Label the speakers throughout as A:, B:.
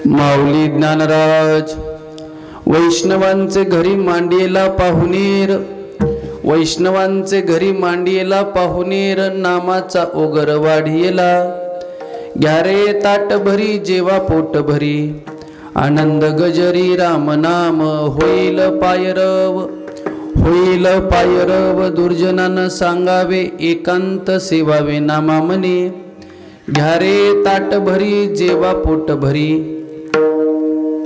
A: माऊली ज्ञानराज वैष्णवांचे घरी मांडियेला पाहुणेर, वैष्णवांचे घरी मांडियेला पाहुणेर, नामाचा ओगर वाढियेला घ्या रे ताट भरी जेवा पोट भरी, आनंद गजरी राम नाम होईल पायरव, होईल पायरव दुर्जनांना सांगावे एकांत सेवावे नामा मने, घ्या रे ताट भरी जेवा पोट भरी,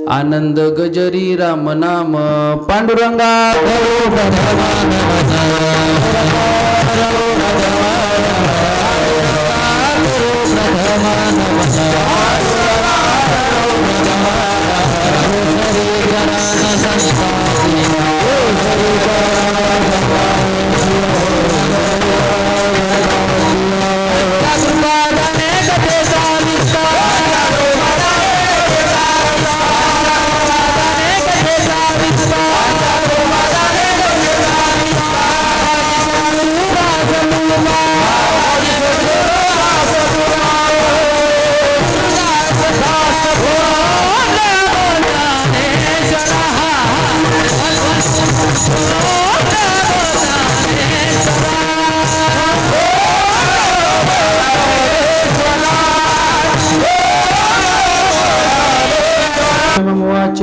A: आनंद गजरी राम नाम पांडुरंगा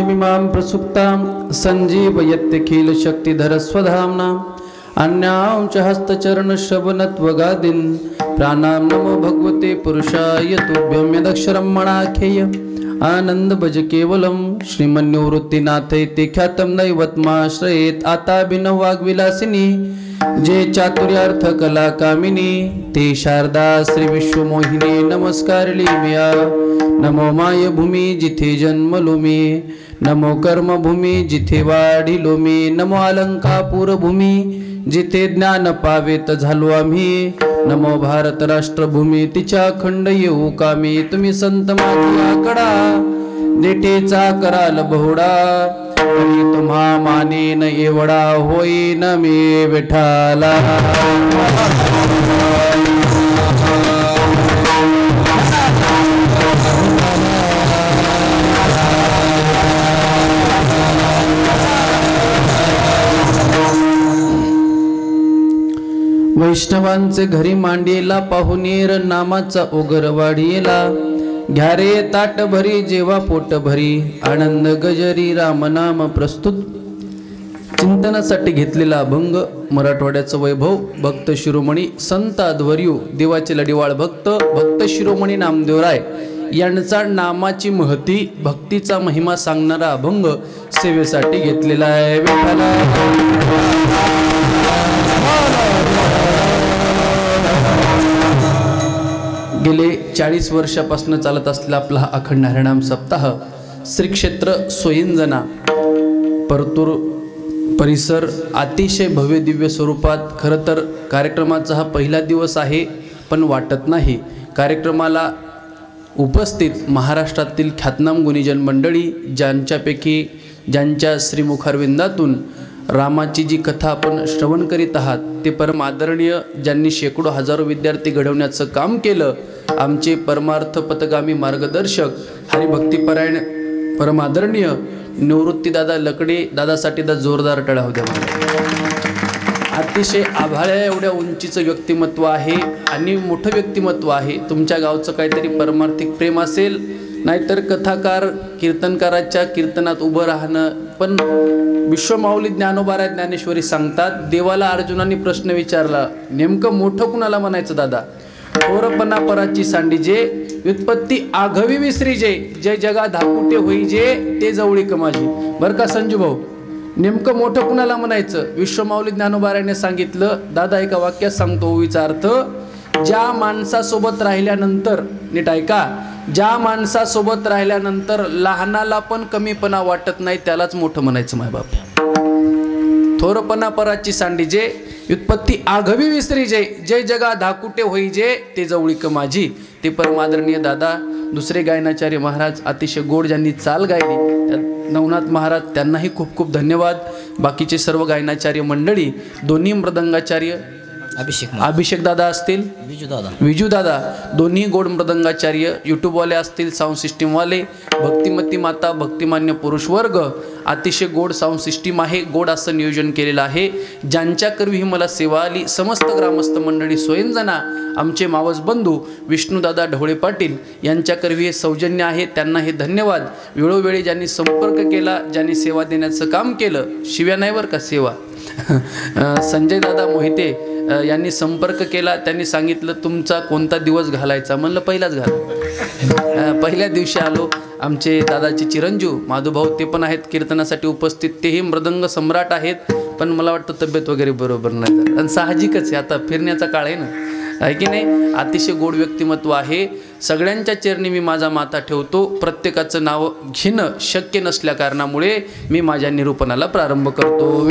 A: मिमां प्रसुप्तां संजीवयत्यखिल शक्तिधर स्वधाम्ना, अन्यां च हस्तचरण श्रवणत्वगादीन् प्राणां नमो भगवते पुरुषाय तुभ्यं यदक्षरं मणाख्येय आनंद भज केवलम श्रीमन्निवृत्तीनाथे ते ख्यातम दैवत्माश्रयेत आता बिनव वाग्विलासिनी, जे चातुर्यार्थ कला कामिनी ते शारदा श्री विश्वमोहिनी नमस्कारली मिया, नमो माय भूमी जिथे जन्मलो मी, नमो कर्मभूमी जिथे वाढिलो मी, नमो अलंकापूर भूमी जिथे ज्ञान पावेत झालो आम्ही, नमो भारत राष्ट्रभूमी तिच्या खंड येऊ कामी, तुम्ही संत माझी आकडा देठेचा कराल बहुडा, तरी तुम्हा मानेन एवढा होईन मी विठाला. वैष्णवांचे घरी मांडियेला पाहुणेर, नामाचा ओगर वाढियेला घ्या रे ताट भरी जेवा पोट भरी, आनंद गजरी राम नाम प्रस्तुत. चिंतनासाठी घेतलेला अभंग मराठवाड्याचं वैभव भक्त शिरोमणी संत अध्वर्यू देवाचे लढीवाळ भक्त भक्त शिरोमणी नामदेवराय यांचा नामाची महती भक्तीचा महिमा सांगणारा अभंग सेवेसाठी घेतलेला आहे. विठ्ठला गेले 40 वर्षापासून चालत असलेला आपला हा अखंड हरिनाम सप्ताह श्री क्षेत्र सोयंजना परतूर परिसर अतिशय भव्य दिव्य स्वरूपात. खरं तर कार्यक्रमाचा हा पहिला दिवस आहे, पण वाटत नाही. कार्यक्रमाला उपस्थित महाराष्ट्रातील ख्यातनाम गुणीजन मंडळी, ज्यांच्या श्रीमुखारविंदातून रामाची जी कथा आपण श्रवण करीत आहात ते परम आदरणीय, ज्यांनी शेकडो हजारो विद्यार्थी घडवण्याचं काम केलं, आमचे परमार्थ पथगामी मार्गदर्शक हरिभक्तीपरायण परम आदरणीय निवृत्तीदादा लकडे दादासाठी जोरदार टाळ्या होत्या. अतिशय आभाळ्या एवढ्या उंचीचं व्यक्तिमत्व आहे आणि मोठं व्यक्तिमत्व आहे. तुमच्या गावचं काहीतरी परमार्थिक प्रेम असेल, नाहीतर कथाकार कीर्तनकाराच्या कीर्तनात उभं राहणं. पण विश्वमाऊली ज्ञानोबा ज्ञानेश्वरी सांगतात, देवाला अर्जुनाने प्रश्न विचारला, नेमकं मोठं कुणाला म्हणायचं दादा? थोरपणा पराची सांडी जे, व्युत्पत्ती आघवी विसरी जे, जे जगा धाकुटे होई जे, ते जवळीक माझी. बरं का संजू भाऊ, नेमकं मोठं कुणाला म्हणायचं? विश्वमाऊली ज्ञानोबाराने सांगितलं, दादा एका वाक्यात सांगतो ओवीचा अर्थ, ज्या माणसासोबत राहिल्यानंतर, नीट ऐका, ज्या माणसासोबत राहिल्यानंतर लहानाला पण कमीपणा वाटत नाही त्यालाच मोठं म्हणायचं माय बाप. थोरपणा पराची सांडी जे, व्युत्पत्ती आघवी विसरी जे, जे जगा धाकुटे होई जे, ते जवळीक माझी. ते परमादरणीय दादा दुसरे गायनाचार्य महाराज अतिशय गोड ज्यांनी चाल गायली, नवनाथ महाराज त्यांनाही खूप खूप धन्यवाद. बाकीचे सर्व गायनाचार्य मंडळी, दोन्ही मृदंगाचार्य अभिषेक दादा असतील, विजू दादा, दोन्ही गोड मृदंगाचार्य, यूट्यूबवाले असतील, साऊंड सिस्टीमवाले, भक्तिमती माता, भक्तिमान्य पुरुष वर्ग, अतिशय गोड साऊंड सिस्टीम आहे, गोड असं नियोजन केलेलं आहे. ज्यांच्याकरवी ही मला सेवा आली समस्त ग्रामस्थ मंडळी स्वयंजना, आमचे मावस बंधू विष्णुदादा ढवळे पाटील यांच्याकरवी हे सौजन्य आहे. त्यांना हे धन्यवाद. वेळोवेळी ज्यांनी संपर्क केला, ज्यांनी सेवा देण्याचं काम केलं, शिव्या नाही बरं का, सेवा. संजय दादा मोहिते यांनी संपर्क केला, त्यांनी सांगितलं तुमचा कोणता दिवस घालायचा, म्हणलं पहिलाच घाल. पहिल्या दिवशी आलो. आमचे दादाचे चिरंजीव माधुभाऊ ते पण आहेत कीर्तनासाठी उपस्थित, तेही मृदंग सम्राट आहेत, पण मला वाटतं तब्येत वगैरे बरोबर नाही झाली. आणि साहजिकच आहे, आता फिरण्याचा काळ आहे ना, आहे की नाही. अतिशय गोड व्यक्तिमत्व आहे. सगळ्यांच्या चरणी मी माझा माथा ठेवतो. प्रत्येकाचं नाव घेणं शक्य नसल्या कारणामुळे मी माझ्या निरूपणाला प्रारंभ करतो.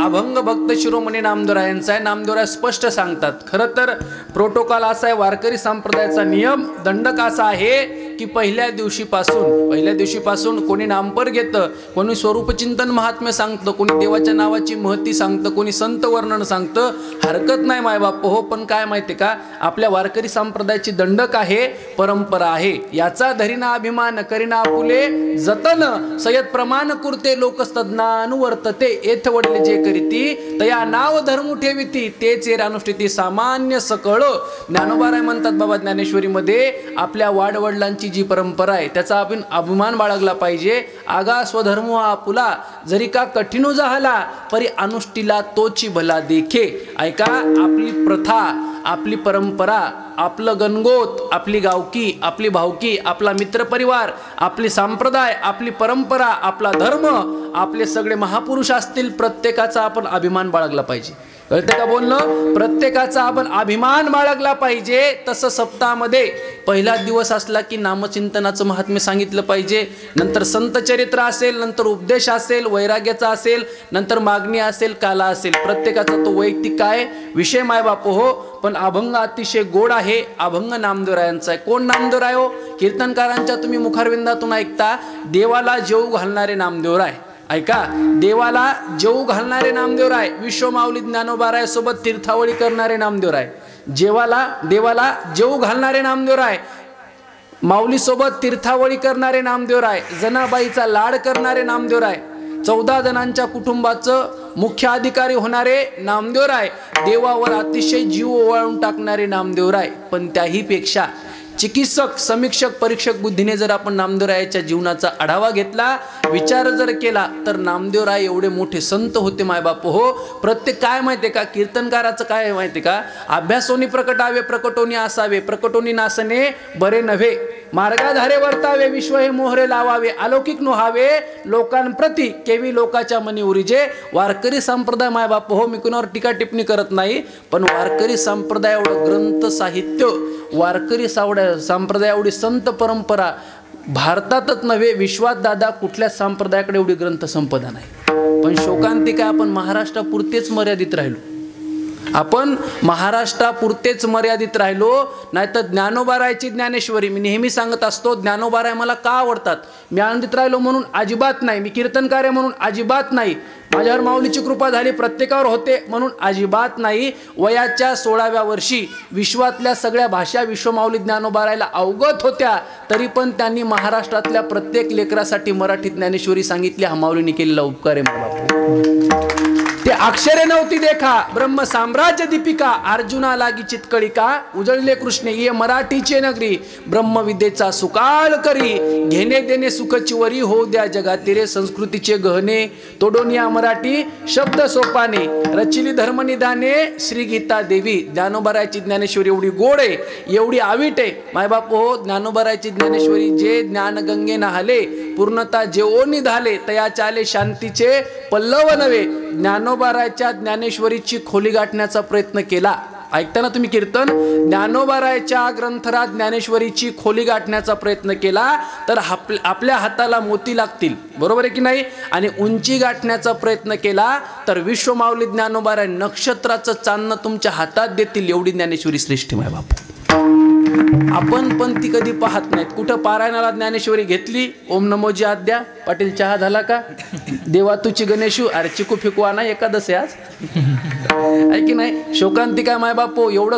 A: अभंग भक्त शिरोमणी नामदेवरायांचा आहे. नामदेवराय स्पष्ट सांगतात. खरं तर प्रोटोकॉल असा आहे, वारकरी संप्रदायाचा नियम दंडक असा आहे की पहिल्या दिवशीपासून कोणी नामपर घेतं, कोणी स्वरूपचिंतन महात्म्य सांगतं, कोणी देवाच्या नावाची महती सांगतं, कोणी संत वर्णन सांगतं. हरकत नाही मायबाप हो, पण काय माहिती का, आपल्या वारकरी संप्रदायाची दंडक आहे, परंपरा आहे. याचा धरीना अभिमान करीना आपुले जतन, सयत प्रमाण कुरते लोकस्तज्ञानुवर्तते, येथ वडले जे करीती तया नाव धर्म ठेविती, तेच अनुष्ठिती सामान्य सकळ. ज्ञानोबाराय म्हणतात बाबा ज्ञानेश्वरीमध्ये, आपल्या वाडवडिलांची जी परंपरा आहे त्याचा आपण अभिमान बाळगला पाहिजे. आगा स्वधर्म आपुला, जरी का कठीण झाला परी अनुष्ठीला तोची भला देखे. ऐका, आपली प्रथा, आपली परंपरा, आपलं गणगोत, आपली गावकी, आपली भावकी, आपला मित्रपरिवार, आपली संप्रदाय, आपली परंपरा, आपला धर्म, आपले सगळे महापुरुष असतील, प्रत्येकाचा आपण अभिमान बाळगला पाहिजे. कळते का बोलणं? प्रत्येकाचा आपण अभिमान बाळगला पाहिजे. तसं सप्ताहामध्ये पहिला दिवस असला की नामचिंतनाचं महात्म्य सांगितलं पाहिजे, नंतर संत चरित्र असेल, नंतर उपदेश असेल, वैराग्याचा असेल, नंतर मागणी असेल, काला असेल. प्रत्येकाचा तो वैयक्तिक काय विषय मायबाप हो, पण अभंग अतिशय गोड आहे. अभंग नामदेवरायांचा आहे. कोण नामदेवराय हो? कीर्तनकारांच्या तुम्ही मुखारविंदातून ऐकता, देवाला जेऊ घालणारे नामदेवराय. ऐका, देवाला जेऊ घालणारे नामदेवराय, विश्वमाऊली ज्ञानोबाराय सोबत तीर्थावळी करणारे नामदेवराय. देवाला जेऊ घालणारे नामदेवराय, माऊली सोबत तीर्थावळी करणारे नामदेवराय, जनाबाईचा लाड करणारे नामदेवराय, 14 जणांच्या कुटुंबाचं मुख्य अधिकारी होणारे नामदेवराय, देवावर अतिशय जीव ओवाळून टाकणारे नामदेवराय. पण त्याही पेक्षा चिकित्सक, समीक्षक, परीक्षक बुद्धीने जर आपण नामदेवरायाच्या जीवनाचा आढावा घेतला, विचार जर केला, तर नामदेवराय एवढे मोठे संत होते मायबाप हो. प्रत्येक काय माहिती का, कीर्तनकाराचं काय माहिती का, अभ्यासोनी प्रकटावे प्रकटोनी असावे, प्रकटोनी नासने बरे नव्हे, मार्गाधारे वर्तावे, विश्व हे मोहरे लावावे, अलौकिक नोहावे लोकांप्रती, केवी लोकाच्या मनी उरिजे. वारकरी संप्रदाय मायबाप हो, मी कुणावर टीका टिप्पणी करत नाही, पण वारकरी संप्रदाय एवढं ग्रंथ साहित्य, वारकरी संप्रदाय एवढी संत परंपरा भारतातच नव्हे, विश्वात दादा कुठल्या संप्रदायाकडे एवढी ग्रंथ संपदा नाही. पण शोकांतिका आपण महाराष्ट्रापुरतेच मर्यादित राहिलो. नाहीतर ज्ञानोबारायची ज्ञानेश्वरी, मी नेहमी सांगत असतो, ज्ञानोबाराय मला का आवडतात, मी आनंदित राहिलो म्हणून अजिबात नाही, मी कीर्तनकार म्हणून अजिबात नाही, माझ्यावर माऊलीची कृपा झाली प्रत्येकावर होते म्हणून अजिबात नाही. वयाच्या 16व्या वर्षी विश्वातल्या सगळ्या भाषा विश्वमाऊली ज्ञानोबारायला अवगत होत्या, तरी पण त्यांनी महाराष्ट्रातल्या प्रत्येक लेकरासाठी मराठी ज्ञानेश्वरी सांगितली. हा माऊलीने केलेला उपकार आहे मला. ते अक्षरे नव्हती देखा, ब्रह्म साम्राज्य दीपिका, अर्जुना लागी चितकळिका, उजळले कृष्ण ये मराठीचे नगरी, ब्रह्मविद्येचा सुकाळ करी, घेणे देणे सुखचिवरी, हो द्या जगातिरे संस्कृतीचे गहने, तोडोनिया मराठी शब्द सोपाने, रचिली धर्मनिधाने श्री गीता देवी. ज्ञानोबारायची ज्ञानेश्वरी एवढी गोड आहे, एवढी आविट आहे मायबाप हो. ज्ञानोबारायची ज्ञानेश्वरी, जे ज्ञानगंगे नाहले, पूर्णता जेओ निधाले, तया चाले शांतीचे पल्लव नव्हे. ज्ञानोबारायच्या ज्ञानेश्वरीची खोली गाठण्याचा प्रयत्न केला. ऐकताना तुम्ही कीर्तन, ज्ञानोबारायच्या ग्रंथरात ज्ञानेश्वरीची खोली गाठण्याचा प्रयत्न केला तर आपल्या हाताला मोती लागतील, बरोबर आहे की नाही. आणि उंची गाठण्याचा प्रयत्न केला तर विश्वमाऊली ज्ञानोबाराय नक्षत्राचं चांदणं तुमच्या हातात देतील, एवढी ज्ञानेश्वरी श्रेष्ठ आहे बाप. आपण पण ती कधी पाहत नाहीत. कुठं पारायणाला ज्ञानेश्वरी घेतली, ओम नमोजी आद्या, पाटील चहा झाला का, देवा तुची गणेशू, अरे चिकू फिकू आणा, एकादश आहे आज, आहे की नाही. शोकांतिका माय बापो, एवढी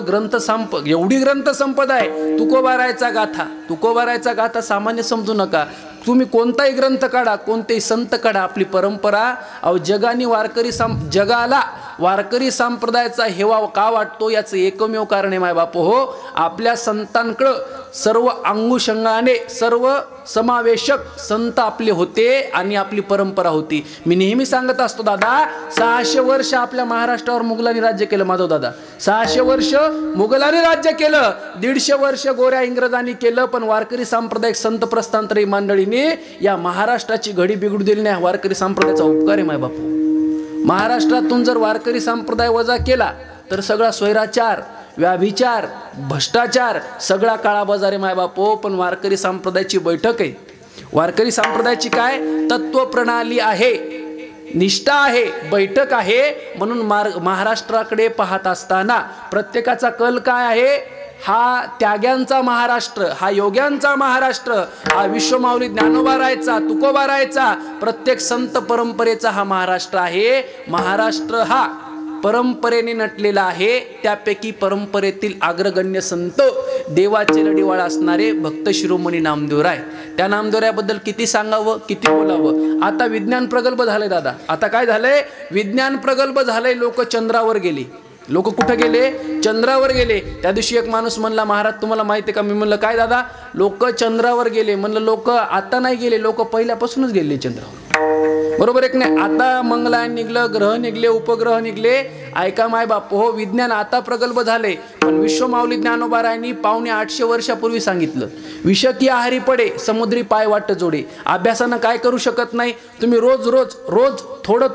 A: ग्रंथ संपदा आहे. तुकोबारायचा गाथा, तुकोबारायचा गाथा सामान्य समजू नका. तुम्ही कोणताही ग्रंथ काढा, कोणतेही संत काढा, आपली परंपरा. अहो जगाला वारकरी संप्रदायाचा हेवा का वाटतो, याचं एकमेव कारण आहे माय बापू हो, आपल्या संतांकडं सर्व अंगुशंगाने सर्व समावेशक संत आपले होते आणि आपली परंपरा होती. मी नेहमी सांगत असतो दादा, 600 वर्ष आपल्या महाराष्ट्रावर मुघलांनी राज्य केलं. माधव दादा, 600 वर्ष मुघलांनी राज्य केलं, 150 वर्ष गोऱ्या इंग्रजांनी केलं, पण वारकरी सांप्रदायिक संत प्रस्थांतरी मंडळीने या महाराष्ट्राची घडी बिघडू दिली नाही. वारकरी संप्रदायाचा उपकार आहे माय बापू. महाराष्ट्रातून जर वारकरी संप्रदाय वजा केला तर सगळा स्वैराचार, व्याभिचार, भ्रष्टाचार सगळा काळा बाजार आहे माय बापो. पण वारकरी संप्रदायाची बैठक आहे. वारकरी संप्रदायाची काय तत्व प्रणाली आहे, निष्ठा आहे, बैठक आहे. म्हणून महाराष्ट्राकडे पाहत असताना प्रत्येकाचा कल काय आहे, हा त्याग्यांचा महाराष्ट्र, हा योग्यांचा महाराष्ट्र, हा विश्वमाऊली ज्ञानोबा राहायचा, तुकोबा राहायचा, प्रत्येक संत परंपरेचा हा महाराष्ट्र आहे. महाराष्ट्र हा परंपरेने नटलेला आहे. त्यापैकी परंपरेतील अग्रगण्य संत देवाचे लढीवाळ असणारे भक्त शिरोमणी नामदेवराय. त्या नामदेवरायाबद्दल किती सांगावं, किती बोलावं. आता विज्ञान प्रगल्भ झालंय दादा. आता काय झालंय, विज्ञान प्रगल्भ झालंय. लोक चंद्रावर गेले. लोक कुठं गेले, चंद्रावर गेले. त्या दिवशी एक माणूस म्हणला, महाराज तुम्हाला माहिती आहे का. मी म्हणलं काय दादा, लोक चंद्रावर गेले. म्हणलं लोक आता नाही गेले, लोक पहिल्यापासूनच गेले चंद्रावर. बरोबर एक नाही. आता मंगळयान निघलं, ग्रह निघले, उपग्रह निघले. ऐका माय बाप हो, विज्ञान आता प्रगल्भ झाले. पण विश्वमाऊली ज्ञानोबारायांनी 750 वर्षापूर्वी सांगितलं, विष की आहारी पडे, समुद्री पाय वाट जोडे. अभ्यासानं काय करू शकत नाही. तुम्ही रोज रोज रोज थोडं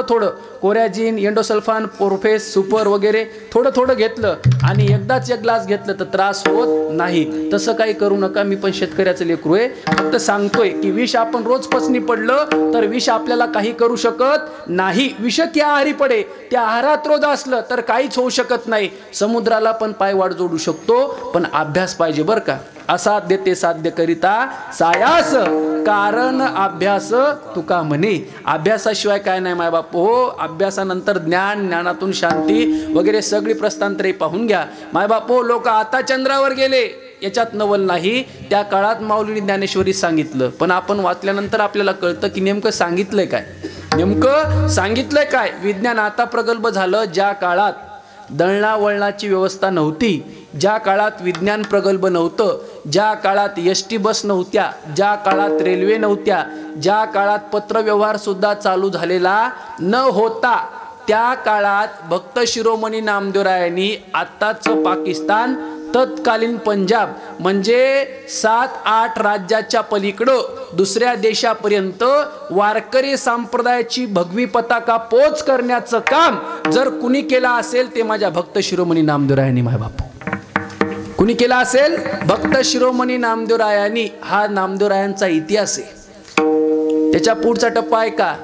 A: थोडं कोरॅजिन, एंडोसल्फान, पोर्फेस, सुपर वगैरे थोडं घेतलं आणि एकदाच एक ग्लास घेतलं तर त्रास होत नाही. तसं काही करू नका. मी पण शेतकऱ्याचं लेकरू आहे. फक्त सांगतोय की विष आपण रोज पचनी पडलं तर विष आपल्याला काही करू शकत नाही. विष की आहारी पडे, त्या आहारात रोज असलं तर काहीच होऊ शकत नाही. समुद्राला पण पाय वाट जोडू शकतो, पण अभ्यास पाहिजे बरं का. असाध्य ते साध्य करिता सायास, कारण अभ्यास तुका म्हणे. अभ्यासाशिवाय काय नाही माय बाप हो. अभ्यासानंतर ज्ञान, ज्ञानातून शांती वगैरे सगळी प्रस्थांतरे पाहून घ्या माय बाप हो. लोक आता चंद्रावर गेले, याच्यात नवल नाही. त्या काळात माऊलींनी ज्ञानेश्वरी सांगितलं, पण आपण वाचल्यानंतर आपल्याला कळतं की नेमकं सांगितलंय काय, नेमकं सांगितलंय काय. विज्ञान आता प्रगल्भ झालं. ज्या काळात दळणावळणाची व्यवस्था नव्हती, ज्या काळात विज्ञान प्रगल्भ नव्हतं, ज्या काळात एसटी बस नव्हत्या, ज्या काळात रेल्वे नव्हत्या, ज्या काळात पत्रव्यवहार सुद्धा चालू झालेला न होता, त्या काळात भक्त शिरोमणी नामदेवरायांनी आत्ताचं पाकिस्तान, तत्कालीन पंजाब म्हणजे 7-8 राज्याच्या पलीकडं दुसऱ्या देशापर्यंत वारकरी संप्रदायाची भगवी पताका पोच करण्याचं काम जर कुणी केलं असेल ते माझ्या भक्त शिरोमणी नामदेवरायांनी. माय बापू, कुणी केला असेल? भक्त शिरोमणी नामदेवरायांनी. हा नामदेवरायांचा इतिहास आहे. त्याच्या पुढचा टप्पा आहे का,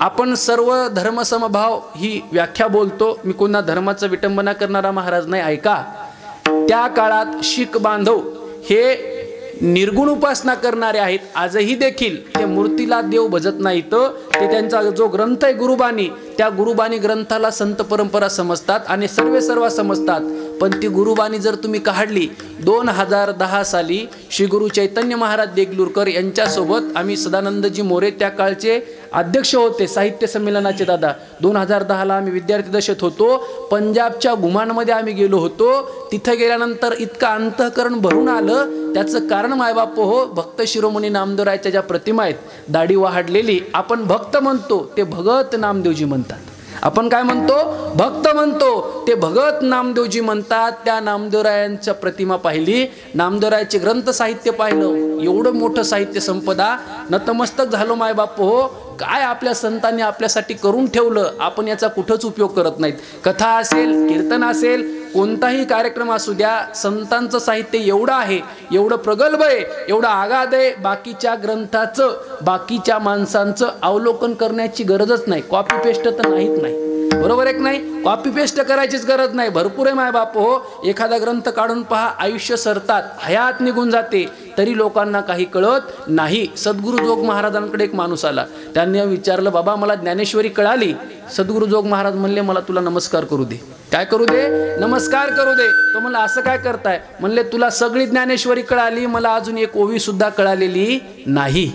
A: आपण सर्व धर्मसमभाव ही व्याख्या बोलतो. मी कोणा धर्माचं विटंबना करणारा महाराज नाही. ऐका, त्या काळात शीख बांधव हे निर्गुण उपासना करणारे आहेत. आजही देखील ते मूर्तीला देव भजत नाहीत. ते त्यांचा जो ग्रंथ आहे गुरुबानी, त्या गुरुबानी ग्रंथाला संत परंपरा समजतात आणि सर्व समजतात. पण ती गुरुबानी जर तुम्ही काढली 2010 साली श्री गुरु चैतन्य महाराज देगलूरकर यांच्यासोबत आम्ही सदानंदजी मोरे त्या काळचे अध्यक्ष होते साहित्य संमेलनाचे दादा. 2010ला आम्ही विद्यार्थी दशेत होतो. पंजाबच्या गुमानमध्ये आम्ही गेलो होतो. तिथं गेल्यानंतर इतकं अंतःकरण भरून आलं. त्याचं कारण मायबाप हो, भक्त शिरोमणी नामदेवरायाच्या ज्या प्रतिमा आहेत, दाढी वाढलेली, आपण भक्त म्हणतो ते भगत नामदेवजी म्हणतात. आपण काय म्हणतो? भक्त म्हणतो ते भगत नामदेवजी म्हणतात. त्या नामदेवरायांच्या प्रतिमा पाहिली, नामदेवरायाचे ग्रंथ साहित्य पाहिलं. एवढं मोठं साहित्य संपदा, नतमस्तक झालो मायबाप हो. काय आपल्या संतांनी आपल्यासाठी करून ठेवलं, आपण याचा कुठंच उपयोग करत नाहीत. कथा असेल, कीर्तन असेल, कोणताही कार्यक्रम असू द्या, संतांचं साहित्य एवढं आहे, एवढं प्रगल्भ आहे, एवढं आगाध आहे. बाकीच्या ग्रंथाचं, बाकीच्या माणसांचं अवलोकन करण्याची गरजच नाही. कॉपी पेस्ट तर नाहीत नाही. बरोबर आहे की नाही? कॉपी पेस्ट करायचीच गरज नाही. भरपूर आहे माय बाप हो. एखादा ग्रंथ काढून पहा, आयुष्य सरतात, हयात निघून जाते, तरी लोकांना काही कळत नाही. सद्गुरू जोग महाराजांकडे एक माणूस आला. त्यांनी विचारलं, बाबा मला ज्ञानेश्वरी कळाली. सद्गुरू जोग महाराज म्हणले, मला तुला नमस्कार करू दे. काय करू दे? नमस्कार करू दे. तो म्हणला, असं काय करताय? म्हणले, तुला सगळी ज्ञानेश्वरी कळाली, मला अजून एक ओवी सुद्धा कळालेली नाही.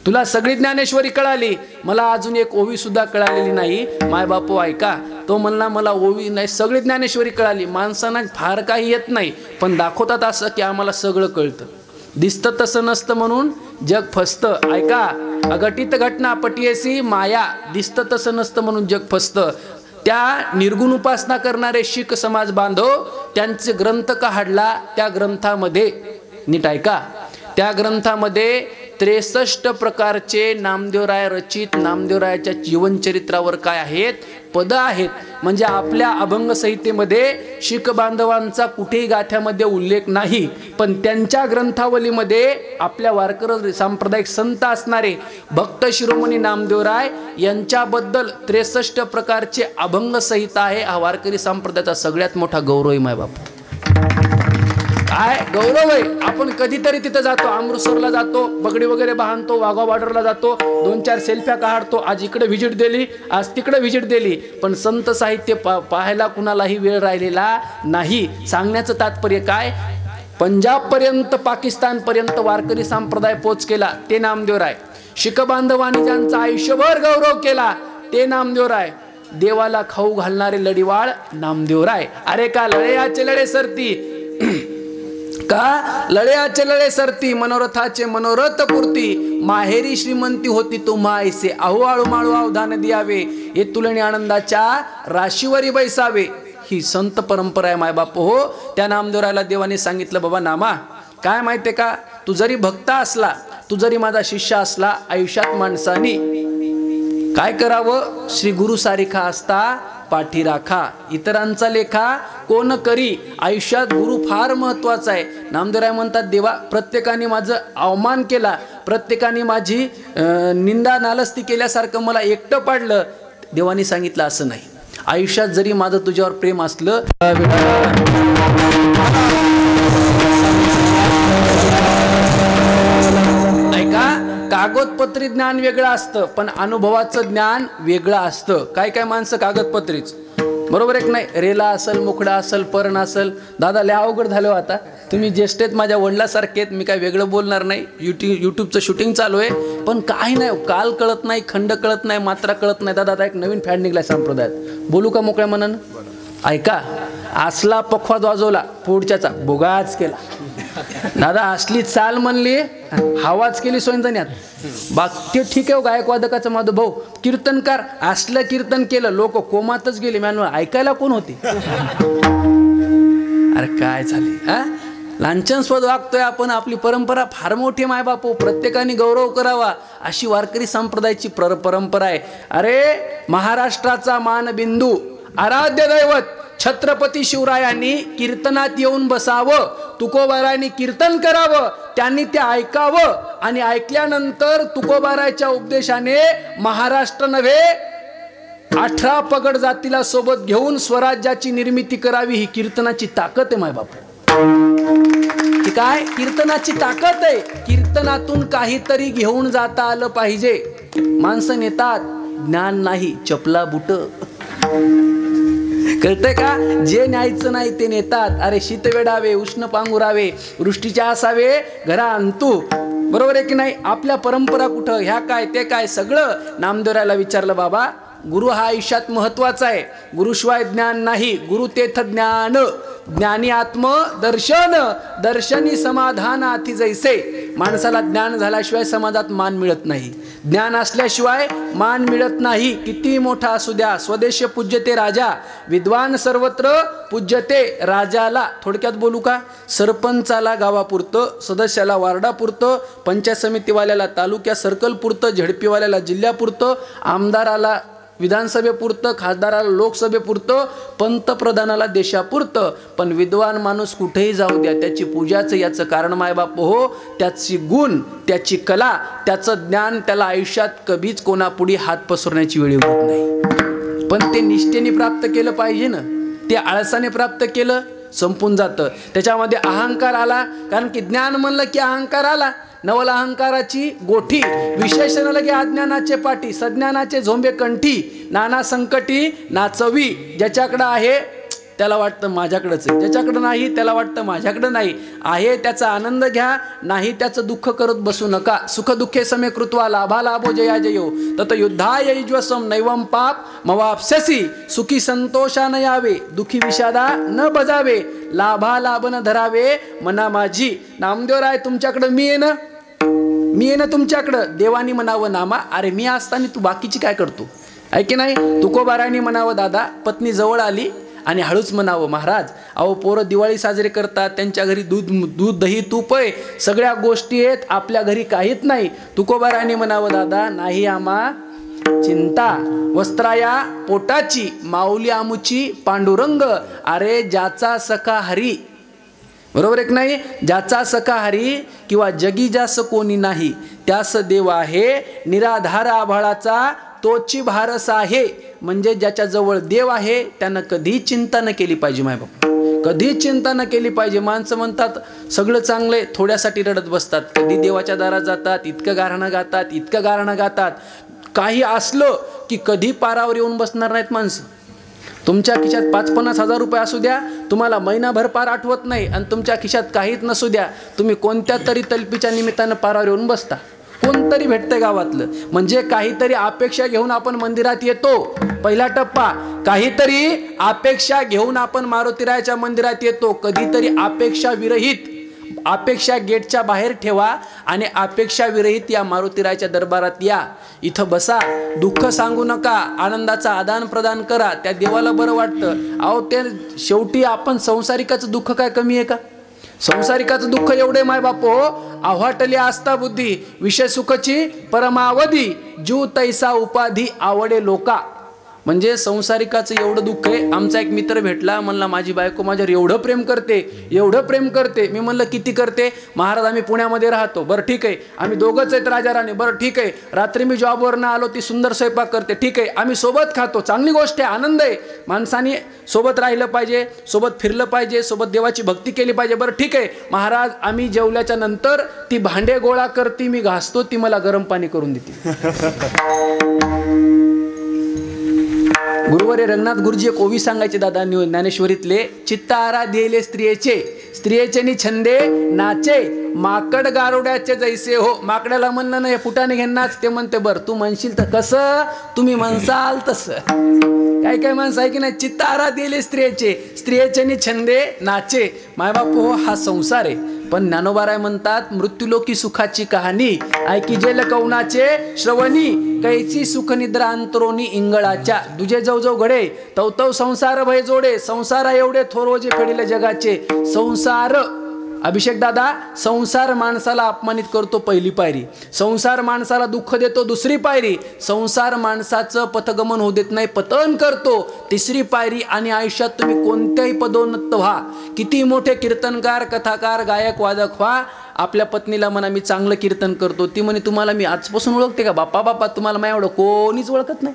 A: तुला सगळी ज्ञानेश्वरी कळाली, मला अजून एक ओवी सुद्धा कळालेली नाही. माय बापू ऐका, तो म्हणला मला ओवी नाही, सगळी ज्ञानेश्वरी कळाली. माणसांना फार काही येत नाही, पण दाखवतात असं की आम्हाला सगळं कळतं. दिसतं तसं नसतं म्हणून जग फसतं. ऐका, अघटित घटना पटियसी माया. दिसतं तसं नसतं म्हणून जग फसतं. त्या निर्गुण उपासना करणारे शीख समाज बांधव त्यांचे ग्रंथ काढला. त्या ग्रंथामध्ये नीट ऐका, त्या ग्रंथामध्ये 63 प्रकारचे नामदेवराय रचित नामदेवरायाच्या जीवनचरित्रावर काय आहेत? पद आहेत. म्हणजे आपल्या अभंग संहितेमध्ये शीख बांधवांचा कुठेही गाथ्यामध्ये उल्लेख नाही, पण त्यांच्या ग्रंथावलीमध्ये आपल्या वारकरी सांप्रदायिक संत असणारे भक्त शिरोमणी नामदेवराय यांच्याबद्दल 63 प्रकारचे अभंग संहिता आहे. हा वारकरी संप्रदायाचा सगळ्यात मोठा गौरव आहे माय बाप. काय गौरव आहे. आपण कधीतरी तिथं जातो, अमृतसरला जातो, पगडी वगैरे बांधतो, वाघा बॉर्डरला जातो, 2-4 सेल्फ्या काढतो. आज इकडे व्हिजिट दिली, आज तिकडे व्हिजिट दिली, पण संत साहित्य पाहायला कुणालाही वेळ राहिलेला नाही. सांगण्याचं तात्पर्य काय? पंजाबपर्यंत, पाकिस्तानपर्यंत वारकरी संप्रदाय पोच केला ते नामदेवराय. शीख बांधवांनी ज्यांचा आयुष्यभर गौरव केला ते नामदेवराय. देवाला खाऊ घालणारे लढीवाळ नामदेवराय. अरे का लढेयाचे लढे सरती, का लढ्याचे लढे सरती, मनोरथाचे मनोरथ पूर्ती, माहेरी श्रीमंती होती तुम्हा ऐसे, अहो आळू माळू अवधान द्यावे, हे तुलणी आनंदाच्या राशीवरी बैसावे. ही संत परंपरा आहे माय बाप हो. त्या नामदेवरायला देवाने सांगितलं, बाबा नामा काय माहितीये का, तू जरी भक्त असला, तू जरी माझा शिष्य असला, आयुष्यात माणसाने काय करावं? श्री गुरु सारिखा असता पाठी राखा, इतरांचा लेखा कोण करी. आयुष्यात गुरु फार महत्वाचा आहे. नामदेवराय म्हणतात, देवा प्रत्येकाने माझं अवमान केला, प्रत्येकाने माझी निंदा नालस्ती केल्यासारखं मला एकटं पाडलं. देवाने सांगितलं असं नाही. आयुष्यात जरी माझं तुझ्यावर प्रेम असलं, ऐका, कागदपत्री ज्ञान वेगळं असतं, पण अनुभवाचं ज्ञान वेगळं असतं. काय काय माणसं कागदपत्रीच, बरोबर आहे की नाही? रेला असेल, मुखडा असेल, पर्ण असेल. दादा लय अवघड झालं आता, तुम्ही ज्येष्ठ आहेत, माझ्या वडिलासारखे आहेत, मी काय वेगळं बोलणार नाही. यूट्यूबचं शूटिंग चालू आहे, पण काही नाही, काल कळत नाही, खंड कळत नाही, मात्रा कळत नाही. दादा आता एक नवीन फॅड निघलाय संप्रदायात, बोलू का मोकळ्या मनानं? ऐका, असला पखवाज वाजवला, पुढच्याचा बोगाच केला. दादा असली चाल म्हणली, हवाच केली सोयंजण्यात. बाकी ठीक आहे, गायकवादकाचा माझा भाऊ कीर्तनकार असलं कीर्तन केलं, लोक कोमातच गेले. मॅन्युअल ऐकायला कोण होती? अरे काय झाले हा? लांछनस्पद वागतोय आपण. आपली परंपरा फार मोठी माय बापू, प्रत्येकाने गौरव करावा अशी वारकरी संप्रदायाची परंपरा आहे. अरे महाराष्ट्राचा मानबिंदू, आराध्य दैवत छत्रपती शिवरायांनी कीर्तनात येऊन बसावं, तुकोबारायांनी कीर्तन करावं, त्यांनी ते ऐकावं, आणि ऐकल्यानंतर तुकोबाराच्या उपदेशाने महाराष्ट्र नव्हे 18 पगड जातीला सोबत घेऊन स्वराज्याची निर्मिती करावी. ही कीर्तनाची ताकद आहे माय बाप. काय कीर्तनाची ताकद आहे? कीर्तनातून काहीतरी घेऊन जाता आलं पाहिजे. माणसं नेतात, ज्ञान नाही, चपला बुट. कळतंय का? जे न्यायचं नाही ते नेतात. अरे शीत वेडावे, उष्ण पांगुरावे, वृष्टीच्या असावे घरा अंतू. बरोबर आहे की नाही? आपल्या परंपरा कुठं, ह्या काय ते काय सगळं. नामदेवरायला विचारलं, बाबा गुरु हा आयुष्यात महत्वाचा आहे, गुरुशिवाय ज्ञान नाही, गुरु तेथ ज्ञान, ज्ञानी आत्म दर्शन, दर्शनी समाधान अति जैसे. माणसाला ज्ञान झाल्याशिवाय समाजात मान मिळत नाही, ज्ञान असल्याशिवाय मान मिळत नाही. किती मोठा असू द्या, स्वदेश पूज्यते राजा, विद्वान सर्वत्र पूज्यते राजाला. थोडक्यात बोलू का? सरपंचाला गावापुरतं, सदस्याला वार्डापुरतं, पंचायत समितीवाल्याला तालुक्या सर्कलपुरतं, झडपीवाल्याला जिल्ह्यापुरतं, आमदाराला विधानसभेपुरतं, खासदाराला लोकसभेपुरतं, पंतप्रधानाला देशापुरतं. पण विद्वान माणूस कुठेही जाऊ द्या, त्याची पूजाचं याचं कारण मायबाप हो, त्याची गुण, त्याची कला, त्याचं ज्ञान त्याला आयुष्यात कधीच कोणापुढे हात पसरण्याची वेळ येत नाही. पण ते निष्ठेने प्राप्त केलं पाहिजे ना. ते आळसाने प्राप्त केलं संपून जातं. त्याच्यामध्ये अहंकार आला, कारण की ज्ञान म्हणलं की अहंकार आला. नवल अहंकाराची गोठी, विशेषण लगे अज्ञानाचे पाठी, सज्ञानाचे झोंबे कंठी, नाना संकटी नाचवी. ज्याच्याकडं आहे त्याला वाटतं माझ्याकडंच आहे, ज्याच्याकडं नाही त्याला वाटतं माझ्याकडं नाही. आहे त्याचा आनंद घ्या, नाही त्याचं दुःख करत बसू नका. सुख दुःखे समे कृत्वा लाभा लाभो जया जयो तत युद्धाय युज्वसम नैवम पाप मवाप्स्यसी. सुखी संतोषान यावे, दुखी विषादा न बजावे, लाभा लाभ न धरावे मना माझी. नामदेवराय तुमच्याकडं मी आहे ना तुमच्याकडं. देवानी म्हणावं नामा, अरे मी असताना तू बाकीची काय करतो, आहे की नाही. तुकोबारायनी म्हणावं दादा, पत्नी जवळ आली आणि हळूच म्हणावं महाराज, अहो पोरं दिवाळी साजरी करतात, त्यांच्या घरी दूध दही तूप आहे, सगळ्या गोष्टी आहेत, आपल्या घरी काहीच नाही. तुकोबारायनी म्हणावं दादा, नाही आम्हा चिंता वस्त्राया पोटाची, माऊली आमुची पांडुरंग. अरे ज्याचा सखा हरी, बरोबर एक नाही, ज्याचा सखा हरी किंवा जगी जास कोणी नाही, त्यास देव आहे निराधार आभाळाचा तोची भारस आहे. म्हणजे ज्याच्या जवळ देव आहे त्यानं कधी चिंता न केली पाहिजे. माय बाप कधी चिंता न केली पाहिजे. माणसं म्हणतात सगळं चांगलंय, थोड्यासाठी रडत बसतात. कधी देवाच्या दारात जातात, इतकं गारणं गातात, इतकं गारणं गातात. काही असलं की कधी पारावर येऊन बसणार नाहीत माणसं. तुमच्या खिशात 50-50 हजार रुपये असू द्या, तुम्हाला महिनाभर पार आठवत नाही, आणि तुमच्या खिशात काहीच नसू द्या, तुम्ही कोणत्या तरी तलपीच्या निमित्तानं पारावर येऊन बसता. कोणतरी भेटतंय गावातलं. म्हणजे काहीतरी अपेक्षा घेऊन आपण मंदिरात येतो. पहिला टप्पा, काहीतरी अपेक्षा घेऊन आपण मारुतीरायाच्या मंदिरात येतो. कधीतरी अपेक्षा विरहित, अपेक्षा गेटच्या बाहेर ठेवा आणि अपेक्षा विरहित या मारुतीरायाच्या दरबारात या. इथं बसा, दुःख सांगू नका, आनंदाचा आदान प्रदान करा. त्या देवाला बरं वाटतं. अहो ते शेवटी आपण संसारिकाचं दुःख काय कमी आहे का. संसारिकाचं दुःख एवढे माय बापो, आव्हाटली आस्था बुद्धी, विषय सुखची परमावधी, जीव तैसा उपाधी आवडे लोका. म्हणजे संसारिकाचं एवढं दुःख आहे. आमचा एक मित्र भेटला, म्हणला माझी बायको माझ्यावर एवढं प्रेम करते, एवढं प्रेम करते. मी म्हणलं किती करते. महाराज आम्ही पुण्यामध्ये राहतो. बरं ठीक आहे. आम्ही दोघंच आहेत राजा राणी. बरं ठीक आहे. रात्री मी जॉबवरनं आलो, ती सुंदर स्वयंपाक करते. ठीक आहे. आम्ही सोबत खातो, चांगली गोष्ट आहे, आनंद आहे. माणसाने सोबत राहिलं पाहिजे, सोबत फिरलं पाहिजे, सोबत देवाची भक्ती केली पाहिजे. बरं ठीक आहे महाराज, आम्ही जेवल्याच्या नंतर ती भांडे गोळा करते, मी घासतो, ती मला गरम पाणी करून देते. गुरुवारी रंगनाथ गुरुजी एक ओवी सांगायचे दादा ज्ञानेश्वरीतले. चित्तारा दिले स्त्रियेचे नि छंदे नाचे, माकड गारोड्याचे जैसे हो. माकड्याला म्हणणं नाही फुटाने घेणार, ते म्हणते बरं तू म्हणशील तर कसं, तुम्ही म्हणसाल तसं. काय काय माणसं आहे की नाही. चित्तारा दिले स्त्रियेचे नि छंदे नाचे. मायबापू हो, हा संसार आहे. पण ज्ञानोबाराय म्हणतात, मृत्यूलोकी सुखाची कहाणी ऐकी जे लकवनाचे श्रवणी, कैची सुख निद्रा अंतरोनी इंगळाच्या. दुजे जव घडे तव संसार भय जोडे, संसारा एवढे थोरोजे फेडिले जगाचे. संसार अभिषेक दादा, संसार माणसाला अपमानित करतो पहिली पायरी, संसार माणसाला दुःख देतो दुसरी पायरी, संसार माणसाचं पथगमन होऊ देत नाही, पतन करतो तिसरी पायरी. आणि आयुष्यात तुम्ही कोणत्याही पदोन्नत व्हा, किती मोठे कीर्तनकार कथाकार गायक वादक व्हा, आपल्या पत्नीला म्हणा मी चांगलं कीर्तन करतो, ती म्हणे तुम्हाला मी आजपासून ओळखते का. बाप्पा तुम्हाला माझ्या एवढं कोणीच ओळखत नाही.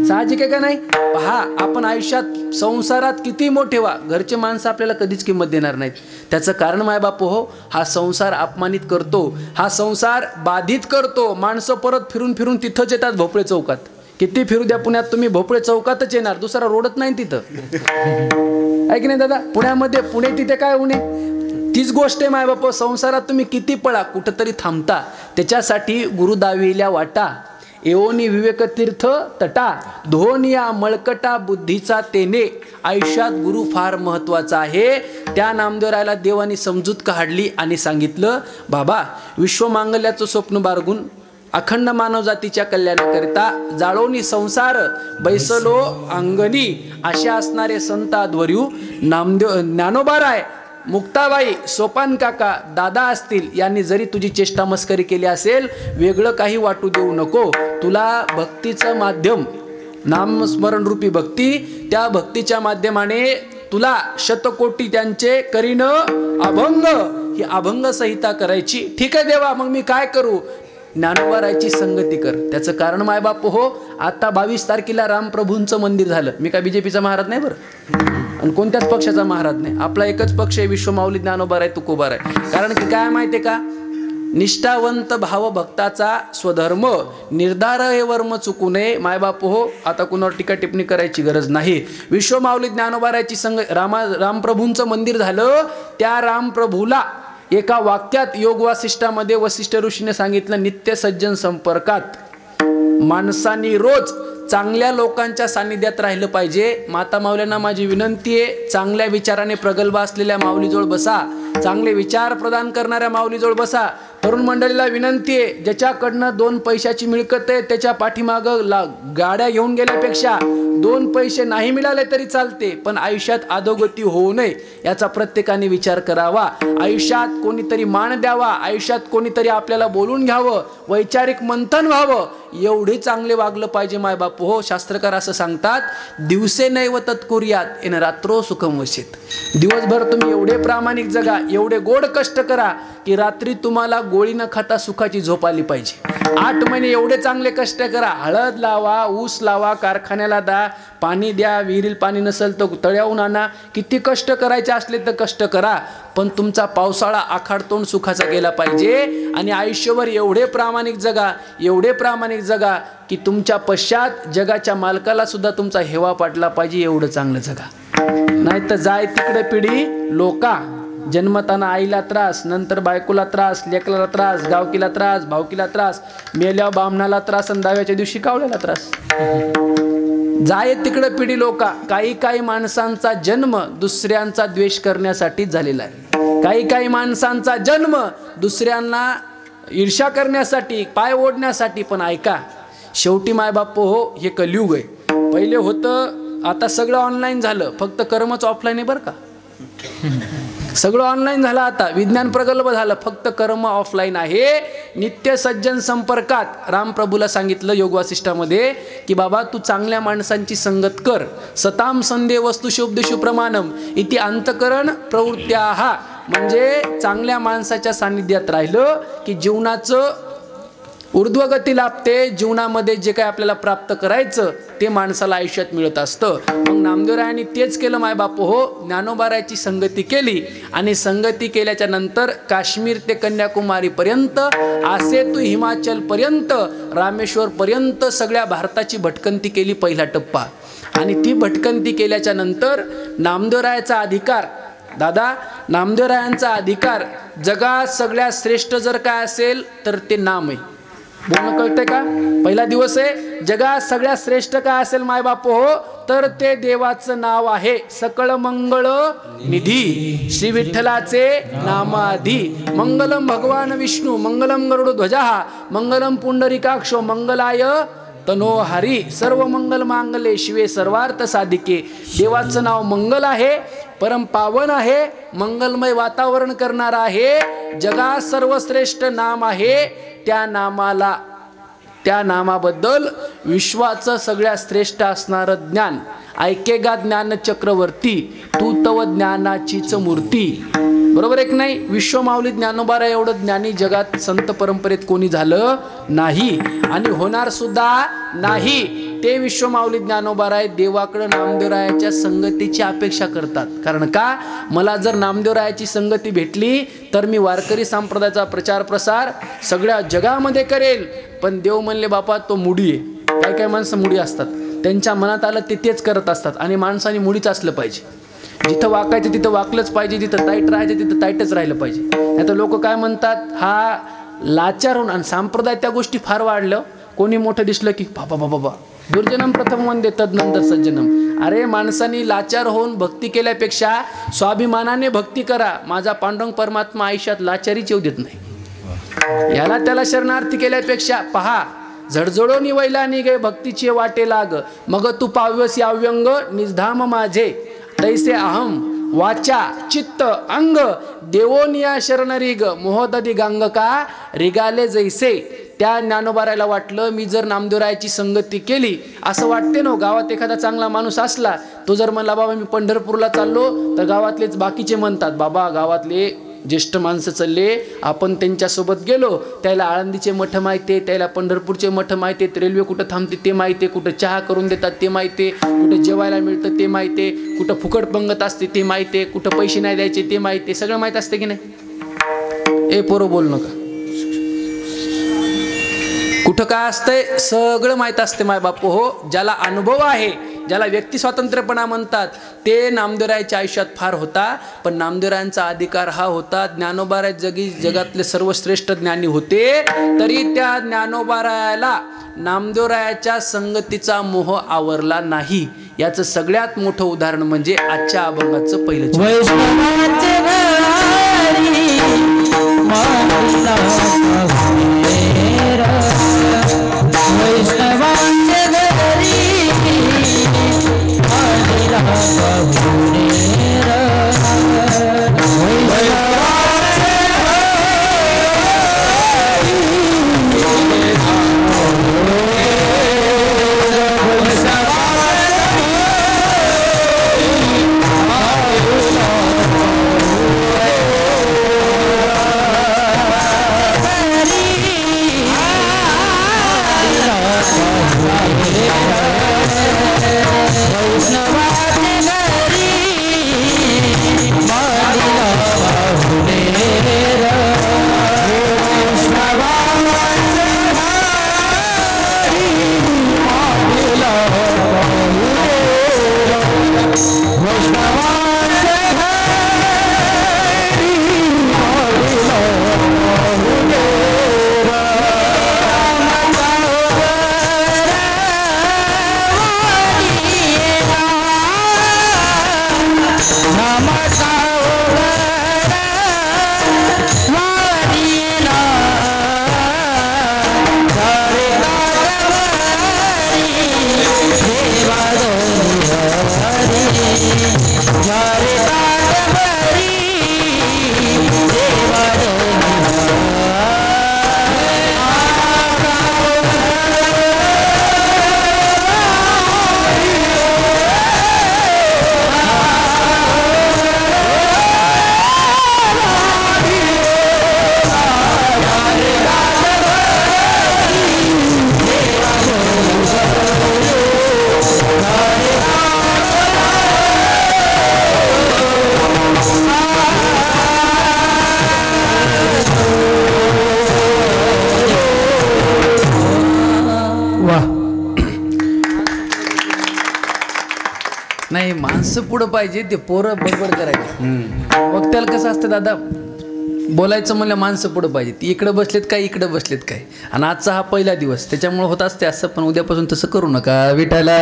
A: साहजिक आहे का नाही. पहा, आपण आयुष्यात संसारात किती मोठे व्हा, घरचे माणसं आपल्याला कधीच किंमत देणार नाहीत. त्याचं कारण माय बापू हो, हा संसार अपमानित करतो, हा संसार बाधित करतो. माणसं परत फिरून तिथंच येतात भोपळे चौकात. किती फिरू द्या पुण्यात तुम्ही, भोपळे चौकातच येणार, दुसरा रोडच नाही तिथं. आहे की नाही दादा. पुण्यामध्ये पुणे तिथे काय उणे, तीच गोष्ट आहे माय बाप. संसारात तुम्ही किती पळा, कुठंतरी थांबता. त्याच्यासाठी गुरु दाविल्या वाटा, एवोनी विवेक तीर्थ तटा, धोनिया मळकटा बुद्धीचा तेने. आयुष्यात गुरु फार महत्वाचा आहे. त्या नामदेवरायला देवानी समजूत काढली आणि सांगितलं, बाबा विश्वमांगल्याचं स्वप्न बाळगून अखंड मानव जातीच्या कल्याणाकरिता जाळोनी संसार बैसलो अंगणी, असे असणारे संत अध्वर्यू नामदेव ज्ञानोबाराय, मुक्ताबाई, सोपान काका, दादा असतील, यांनी जरी तुझी चेष्टा मस्करी केली असेल, वेगळं काही वाटू देऊ नको. तुला भक्तीचं माध्यम, नामस्मरण रूपी भक्ती, त्या भक्तीच्या माध्यमाने तुला शतकोटी त्यांचे करीन अभंग, ही अभंग संहिता करायची. ठीक आहे देवा, मग मी काय करू. ज्ञानोबारायची संगती कर. त्याचं कारण मायबाप हो, आता 22 तारखेला रामप्रभूंचं मंदिर झालं. मी काय BJPचा महाराज नाही बरं, आणि कोणत्याच पक्षाचा महाराज नाही. आपला एकच पक्ष आहे, विश्वमाऊली ज्ञानोबा तुकोबा आहे. कारण की काय माहिती आहे का, निष्ठावंत भावभक्ताचा स्वधर्म निर्धार हे वर्म चुकू नये. मायबाप हो, आता कुणावर टीका टिप्पणी करायची गरज नाही. विश्वमाऊली ज्ञानोबारायची रामप्रभूंचं मंदिर झालं. त्या रामप्रभूला एका वाक्यात योग वासिष्ठामध्ये वसिष्ठ ऋषीने सांगितलं, नित्य सज्जन संपर्कात माणसांनी रोज चांगल्या लोकांच्या सानिध्यात राहिलं पाहिजे. माता माऊल्यांना माझी विनंती आहे, चांगल्या विचाराने प्रगल्भ असलेल्या माऊलीजवळ बसा, चांगले विचार प्रदान करणाऱ्या माऊलीजवळ बसा. तरुण मंडळीला विनंती आहे, ज्याच्याकडनं 2 पैशाची मिळकत आहे त्याच्या पाठीमागं गाड्या घेऊन गेल्यापेक्षा 2 पैसे नाही मिळाले तरी चालते, पण आयुष्यात अधोगती होऊ नये याचा प्रत्येकाने विचार करावा. आयुष्यात कोणीतरी मान द्यावा, आयुष्यात कोणीतरी आपल्याला बोलून घ्यावं, वैचारिक मंथन व्हावं, एवढे चांगले वागलं पाहिजे मायबाप हो. शास्त्रकार असं सांगतात, दिवसे नैव तत्कुर्यात येन रात्रो सुखम वसेत. दिवसभर तुम्ही एवढे प्रामाणिक जगा, एवढे गोड कष्ट करा की रात्री तुम्हाला गोळी न खाता सुखाची झोप आली पाहिजे. 8 महिने एवढे चांगले कष्ट करा, हळद लावा, ऊस लावा, कारखान्याला दा, पाणी द्या, विहिरील पाणी नसेल तर तळ्याहून आणा, किती कष्ट करायचे असले तर कष्ट करा, पण तुमचा पावसाळा आखाडतोंड सुखाचा गेला पाहिजे. आणि आयुष्यभर एवढे प्रामाणिक जगा, एवढे प्रामाणिक जगा की तुमच्या पश्चात जगाच्या मालकाला सुद्धा तुमचा हेवा पाटला पाहिजे. एवढं चांगलं जगा, नाही तर जाय तिकडे पिढी लोका. जन्मताना आईला त्रास, नंतर बायकोला त्रास, लेकराला त्रास, गावकीला त्रास, भावकीला त्रास, मेल्यावर बामणाला त्रास आणि 10व्या दिवशी कावल्याला त्रास. जाय तिकडे पिढी लोका. काही माणसांचा जन्म दुसऱ्यांचा द्वेष करण्यासाठी झालेला आहे. काही माणसांचा जन्म दुसऱ्यांना ईर्ष्या करण्यासाठी, पाय ओढण्यासाठी. पण ऐका, शेवटी मायबाप हो, हे कलियुग आहे. पहिले होतं, आता सगळं ऑनलाईन झालं, फक्त कर्मच ऑफलाईन आहे बरं का. सगळं ऑनलाईन झालं, आता विज्ञान प्रगल्भ झालं, फक्त कर्म ऑफलाईन आहे. नित्य सज्जन संपर्कात रामप्रभूला सांगितलं योग वासिष्ठामध्ये की बाबा तू चांगल्या माणसांची संगत कर. सताम संदे वस्तुशुभदेशु प्रमाणम इति अंतकरण प्रवृत्त्याः. म्हणजे चांगल्या माणसाच्या सानिध्यात राहिलं की जीवनाचं ऊर्ध्वगती लाभते. जीवनामध्ये जे काही आपल्याला प्राप्त करायचं ते माणसाला आयुष्यात मिळत असतं. मग नामदेवरायांनी तेच केलं मायबाप हो. ज्ञानोबारायाची संगती केली, आणि संगती केल्याच्या नंतर काश्मीर ते कन्याकुमारीपर्यंत, आसे तू हिमाचलपर्यंत, रामेश्वरपर्यंत सगळ्या भारताची भटकंती केली, पहिला टप्पा. आणि ती भटकंती केल्याच्या नंतर नामदेवरायाचा अधिकार, दादा नामदेवरायांचा अधिकार जगात सगळ्यात श्रेष्ठ जर काय असेल तर ते नाम आहे. बोलणं कळतंय का? पहिला दिवस आहे, जगात सगळ्यात श्रेष्ठ काय असेल मायबाप हो, तर ते देवाचं नाव आहे. सकळ मंगळ निधी श्री विठ्ठलाचे नामाधी. मंगलम भगवान विष्णू, मंगलम गरुड ध्वजा, मंगलम पुंडरीकाक्षो, मंगलाय तनोहरी, सर्व मंगल मांगले शिवे सर्वार्थ साधिके. देवाचं नाव मंगल आहे, परम पावन आहे, मंगलमय वातावरण करणार आहे. जगात सर्वश्रेष्ठ नाम आहे. त्या नामाबद्दल विश्वाचं सगळ्यात श्रेष्ठ असणारं ज्ञान. ऐकेगा ज्ञान चक्रवर्ती, तू तव ज्ञानाचीच मूर्ती. बरोबर आहे की नाही? विश्वमाऊली ज्ञानोबारा एवढं ज्ञानी जगात संत परंपरेत कोणी झालं नाही, आणि होणार सुद्धा नाही. ते विश्वमाऊली ज्ञानोबाराय देवाकडे नामदेवरायाच्या संगतीची अपेक्षा करतात. कारण का, मला जर नामदेवरायाची संगती भेटली तर मी वारकरी संप्रदायाचा प्रचार प्रसार सगळ्या जगामध्ये करेल. पण देव म्हणले बापा तो मुडी आहे. काही माणसं मुडी असतात, त्यांच्या मनात आलं ते तेच करत असतात. आणि माणसाने मुडीच असलं पाहिजे. जिथं वाकायचं तिथं वाकलंच पाहिजे, जिथं ताईट राहायचं तिथं ताईटच राहिलं पाहिजे. नाही तर लोक काय म्हणतात, हा लाचार होऊन. आणि संप्रदाय त्या गोष्टी फार वाढलं. कोणी मोठं दिसलं की बाबा बाबा बाबा दुर्जनम प्रथम वंदे तदनंतर सज्जनम. अरे माणसांनी लाचार होऊन भक्ती केल्यापेक्षा स्वाभिमानाने भक्ती करा. माझा पांडुरंग परमात्मा आयुष्यात लाचारीच येऊ देत नाही. याला त्याला शरणार्थी केल्यापेक्षा पहा, झडझडो निवैला निगे भक्तीचे वाटे लाग, मग तू पाव्यस याव्यंग निजधाम माझे, तैसे अहम वाचा चित्त अंग, देवोनिया शरण रिग मोहददी गांग का रिगाले जैसे. त्या ज्ञानोबारायला वाटलं मी जर नामदेवरायाची संगती केली, असं वाटते ना, गावात एखादा चांगला माणूस असला, तो जर म्हणला बाबा मी पंढरपूरला चाललो, तर गावातलेच बाकीचे म्हणतात बाबा गावातले ज्येष्ठ माणसं चालले, आपण त्यांच्यासोबत गेलो, त्याला आळंदीचे मठ माहिती आहे, त्याला पंढरपूरचे मठ माहिती आहेत, रेल्वे कुठं थांबते ते माहिती आहे, कुठं चहा करून देतात ते माहिती आहे, कुठं जेवायला मिळतं ते माहिती आहे, कुठं फुकट पंगत असते ते माहिती आहे, कुठं पैसे नाही द्यायचे ते माहिती आहे, सगळं माहीत असते की नाही? ए पोरं बोल नका. कुठं काय असतंय सगळं माहीत असते माय बापू हो. ज्याला अनुभव आहे, ज्याला व्यक्ती स्वातंत्र्यपणा म्हणतात, ते नामदेवरायाच्या आयुष्यात फार होता. पण नामदेवरायांचा अधिकार हा होता, ज्ञानोबाराय जगातले सर्वश्रेष्ठ ज्ञानी होते, तरी त्या ज्ञानोबारायाला नामदेवरायाच्या संगतीचा मोह आवरला नाही. याचं सगळ्यात मोठं उदाहरण म्हणजे आजच्या अभंगाचं पहिलं नाही. माणसं पुढं पाहिजे, ते पोरं बडबड करायचे. मग त्याला कसं असतं दादा, बोलायचं म्हणलं माणसं पुढं पाहिजे. ती इकडं बसलेत काय, इकडं बसलेत काय. आणि आजचा हा पहिला दिवस, त्याच्यामुळे होत असते असं. पण उद्यापासून तसं करू नका. विठाला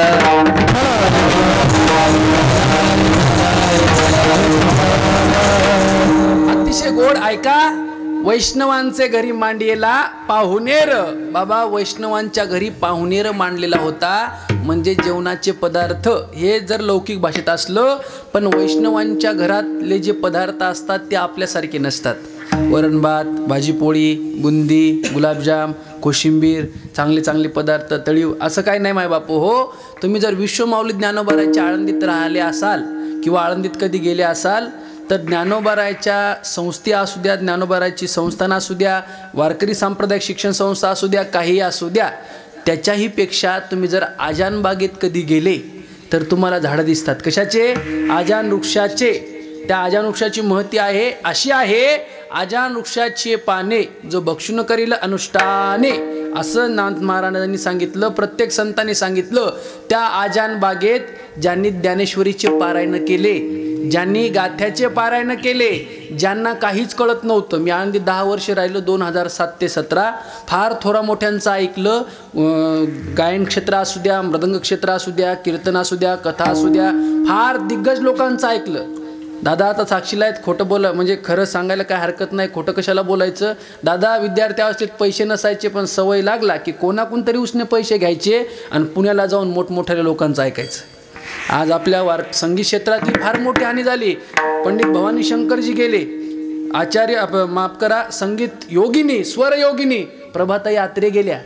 A: अतिशय गोड ऐका. वैष्णवांचे घरी मांडलेला पाहुणेर. बाबा, वैष्णवांच्या घरी पाहुणेर मांडलेला होता. म्हणजे जेवणाचे पदार्थ हे जर लौकिक भाषेत असलं, पण वैष्णवांच्या घरातले जे पदार्थ असतात ते आपल्यासारखे नसतात. वरण भात, भाजी पोळी, बुंदी, गुलाबजाम, कोशिंबीर, चांगले चांगले पदार्थ, तळीव, असं काही नाही माय बापू हो. तुम्ही जर विश्वमाऊली ज्ञानोबारायच्या आळंदीत राहिले असाल किंवा आळंदीत कधी गेले असाल, तर ज्ञानोबारायच्या संस्थे असू द्या, ज्ञानोबारायची संस्थान असू द्या, वारकरी सांप्रदायिक शिक्षण संस्था असू द्या, काही असू द्या, त्याच्याही पेक्षा तुम्ही जर आजान बागेत कधी गेले तर तुम्हाला झाडं दिसतात. कशाचे? आजान वृक्षाचे. त्या आजान वृक्षाची महती आहे अशी आहे, आजान वृक्षाचे पाने जो भक्षुन करील अनुष्ठाने, असं नाथ महाराजांनी सांगितलं. प्रत्येक संतांनी सांगितलं. त्या आजान बागेत ज्यांनी ज्ञानेश्वरीचे पारायण केले, ज्यांनी गाथ्याचे पारायण केले, ज्यांना काहीच कळत नव्हतं. मी आळंदीत 10 वर्ष राहिलो, 2007 ते 2017. फार थोरा मोठ्यांचं ऐकलं. गायन क्षेत्र असू द्या, मृदंग क्षेत्र असू द्या, कीर्तन असू द्या, कथा असू द्या, फार दिग्गज लोकांचं ऐकलं. दादा आता साक्षीला आहेत, खोटं बोला म्हणजे खरं सांगायला काय हरकत नाही, खोटं कशाला बोलायचं. दादा विद्यार्थी अवस्थेत पैसे नसायचे, पण सवय लागला की कोणाकून तरी उसने पैसे घ्यायचे आणि पुण्याला जाऊन मोठमोठ्या लोकांचं ऐकायचं. आज आपल्या संगीत क्षेत्रातली फार मोठी हानी झाली. पंडित भवानी शंकरजी गेले, आचार्य माफ करा, संगीत योगिनी, स्वर योगिनी प्रभाताई आत्रे गेल्या.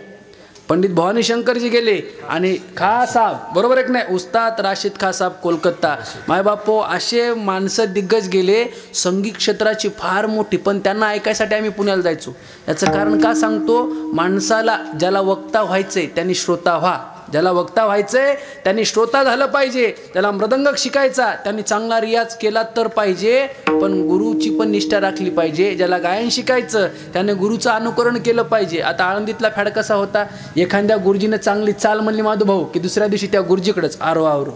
A: पंडित भवानी शंकरजी गेले आणि खा साहेब, बरोबर आहे की नाही, उस्ताद राशिद खा साहेब कोलकाता, मायबापो असे माणसं दिग्गज गेले, संगीत क्षेत्राची फार मोठी, पण त्यांना ऐकायसाठी आम्ही पुण्याला जायचो. याचं कारण का सांगतो, माणसाला ज्याला वक्ता व्हायचंय त्यांनी श्रोता व्हा, ज्याला वक्ता व्हायचंय त्यांनी श्रोता झालं पाहिजे, त्याला मृदंग शिकायचा त्यांनी चांगला रियाज केला तर पाहिजे, पण गुरुची पण निष्ठा राखली पाहिजे. ज्याला गायन शिकायचं त्याने गुरुचं अनुकरण केलं पाहिजे. आता आळंदीतला फॅड कसा होता, एखाद्या गुरुजीनं चांगली चाल म्हणली माधू भाऊ की दुसऱ्या दिवशी त्या गुरुजीकडेच आरो आरो.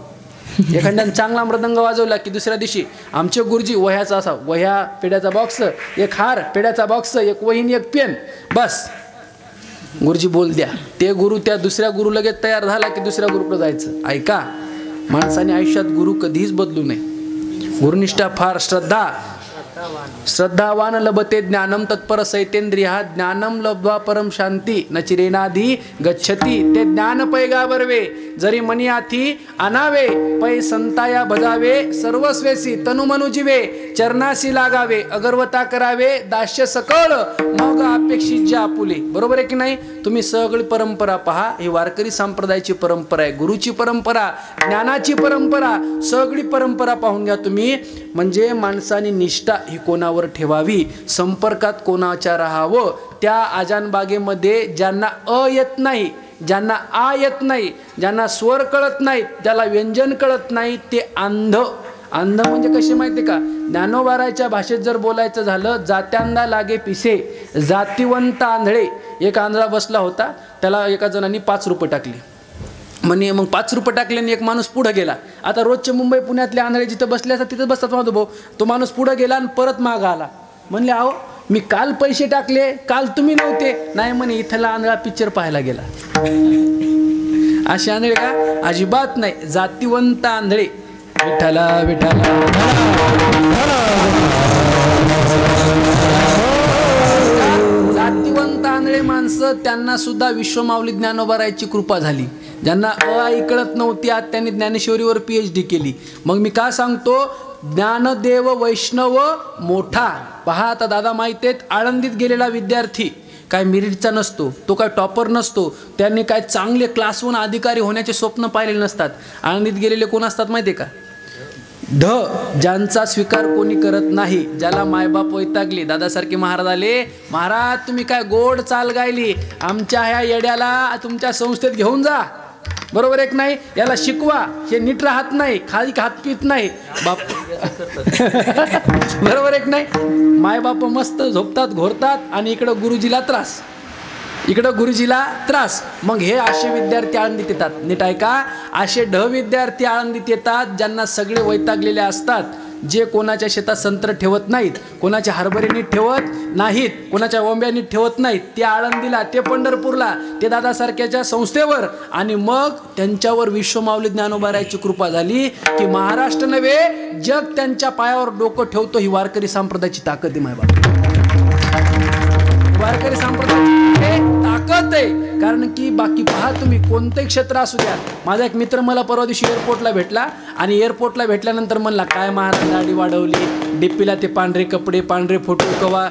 A: एखाद्याने चांगला मृदंग वाजवला की दुसऱ्या दिवशी आमचे गुरुजी वह्याचा असा, वह्या पेड्याचा बॉक्स, एक हार पेड्याचा बॉक्स, एक वहीन एक पेन, बस गुरुजी बोल द्या. ते गुरु त्या दुसऱ्या गुरु लगेच तयार झाला की दुसऱ्या गुरुकडे जायचं. ऐका, माणसाने आयुष्यात गुरु कधीच बदलू नये. गुरुनिष्ठा फार श्रद्धावान लभते ज्ञानम तत्पर सैतेंद्रिय ज्ञानम लब्ध्वा परम शांती नचिरेनाधी गच्छती. ते ज्ञान पै गाबरवे जरी मनी आथी आणावे, पै संताया भजावे सर्वस्वेसी तनुमनु जीवे, चरणाशी लागावे अगरवता करावे दास्य सकळ, मग अपेक्षित जे आपुले. बरोबर आहे की नाही. तुम्ही सगळी परंपरा पहा, ही वारकरी संप्रदायाची परंपरा आहे, गुरुची परंपरा, ज्ञानाची परंपरा, सगळी परंपरा पाहून घ्या तुम्ही. म्हणजे माणसाने निष्ठा ही कोणावर ठेवावी, संपर्कात कोणाच्या राहावं. त्या आजानबागेमध्ये ज्यांना अ येत नाही, ज्यांना आ येत नाही, ज्यांना स्वर कळत नाहीत, ज्याला व्यंजन कळत नाही, ते अंध. अंध म्हणजे कसे माहिती का, ज्ञानोबाराच्या भाषेत जर बोलायचं झालं, जात्यांना लागे पिसे जातिवंत आंधळे. एक आंधळा बसला होता, त्याला एका जणांनी 5 रुपये टाकले. म्हणे मग 5 रुपये टाकल्याने एक माणूस पुढे गेला. आता रोजचे मुंबई पुण्यातले आंधळे जिथं बसले असतात तिथं बसतात माझा भाऊ. तो माणूस पुढे गेला आणि परत मागं आला. म्हणले अहो मी काल पैसे टाकले, काल तुम्ही नव्हते. नाही म्हणे, इथला आंधळा पिक्चर पाहायला गेला. असे आंधळे का? अजिबात नाही, जातिवंत आंधळे. विठ्ठला विठ्ठला जातिवंत आंधळे माणसं, त्यांना सुद्धा विश्वमाऊली ज्ञानोबारायची कृपा झाली. ज्यांना आई कळत नव्हती आज त्यांनी ज्ञानेश्वरीवर PhD केली. मग मी का सांगतो, ज्ञानदेव वैष्णव मोठा. पहा आता दादा माहिती आहेत, आळंदीत गेलेला विद्यार्थी काय मिरिटचा नसतो, तो काय टॉपर नसतो, त्यांनी काय चांगले क्लास 1 अधिकारी होण्याचे स्वप्न पाहिलेले नसतात. आळंदीत गेलेले कोण असतात माहिती आहे का? ज्यांचा स्वीकार कोणी करत नाही, ज्याला मायबाप वैतागले. दादासारखे महाराज आले, महाराज तुम्ही काय गोड चाल गायली, आमच्या ह्या येड्याला तुमच्या संस्थेत घेऊन जा. बरोबर एक नाही, याला शिकवा, हे नीट राहत नाही, खाली हात पित नाही बाप. बरोबर एक नाही, मायबाप मस्त झोपतात घोरतात आणि इकडं गुरुजीला त्रास, इकडं गुरुजीला त्रास. मग हे असे विद्यार्थी आळंदीत येतात. नीट ऐका, असे विद्यार्थी आळंदीत येतात ज्यांना सगळे वैतागलेले असतात, जे कोणाच्या शेतात संत्र ठेवत नाहीत, कोणाच्या हरभरे नीट ठेवत नाहीत, कोणाच्या ओंब्या नीट ठेवत नाहीत, ते आळंदीला, ते पंढरपूरला, ते दादासारख्याच्या संस्थेवर. आणि मग त्यांच्यावर विश्वमाऊली ज्ञानोबारायची कृपा झाली की महाराष्ट्र नव्हे जग त्यांच्या पायावर डोकं ठेवतो. ही वारकरी संप्रदायाची ताकद आहे मायबाप. वारकरी संप्रदायाची ताकद आहे. कारण की बाकी पहा तुम्ही कोणतंही क्षेत्र असू द्या. माझा एक मित्र मला परवा दिवशी एअरपोर्टला भेटला आणि एअरपोर्टला भेटल्यानंतर म्हणला, काय महाराज दाढी वाढवली, डिप्पीला ते पांढरे कपडे, पांढरे फोटो, कवा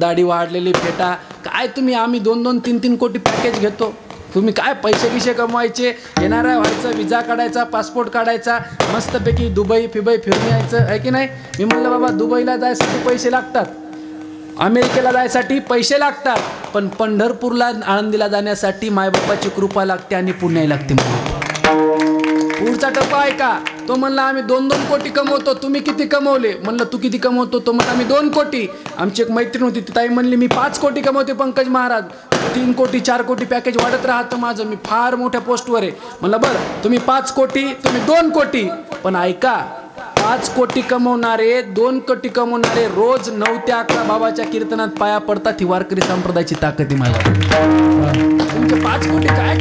A: दाढी वाढलेली फेटा, काय तुम्ही, आम्ही 2-2, 3-3 कोटी पॅकेज घेतो, तुम्ही काय पैसे गिसे कमवायचे, येणारा व्हायचं, विजा काढायचा, पासपोर्ट काढायचा, मस्तपैकी दुबई फिबई फिरून यायचं आहे की नाही. मी म्हणलं बाबा दुबईला जायसाठी पैसे लागतात, अमेरिकेला जायसाठी पैसे लागतात, पण पंढरपूरला आळंदीला जाण्यासाठी मायबापाची कृपा लागते आणि पुण्य लागते. पुढचा टप्पा आहे का, तो म्हणला आम्ही 2-2 कोटी कमवतो, तुम्ही किती कमवले. म्हणलं तू किती कमवतो, तो म्हणला आम्ही 2 कोटी. आमची एक मैत्रीण होती, ती ताई म्हणली मी 5 कोटी कमवते पंकज महाराज, 3 कोटी 4 कोटी पॅकेज वाढत राहतं माझं, मी फार मोठ्या पोस्टवर आहे. म्हणलं बरं तुम्ही 5 कोटी, तुम्ही 2 कोटी, पण ऐका 5 कोटी कमवणारे, 2 कोटी कमवणारे रोज 9 ते 11 बाबाच्या कीर्तनात पाया पडतात. ही वारकरी संप्रदायाची ताकद आहे माझ्या. तुमचे 5 कोटी काय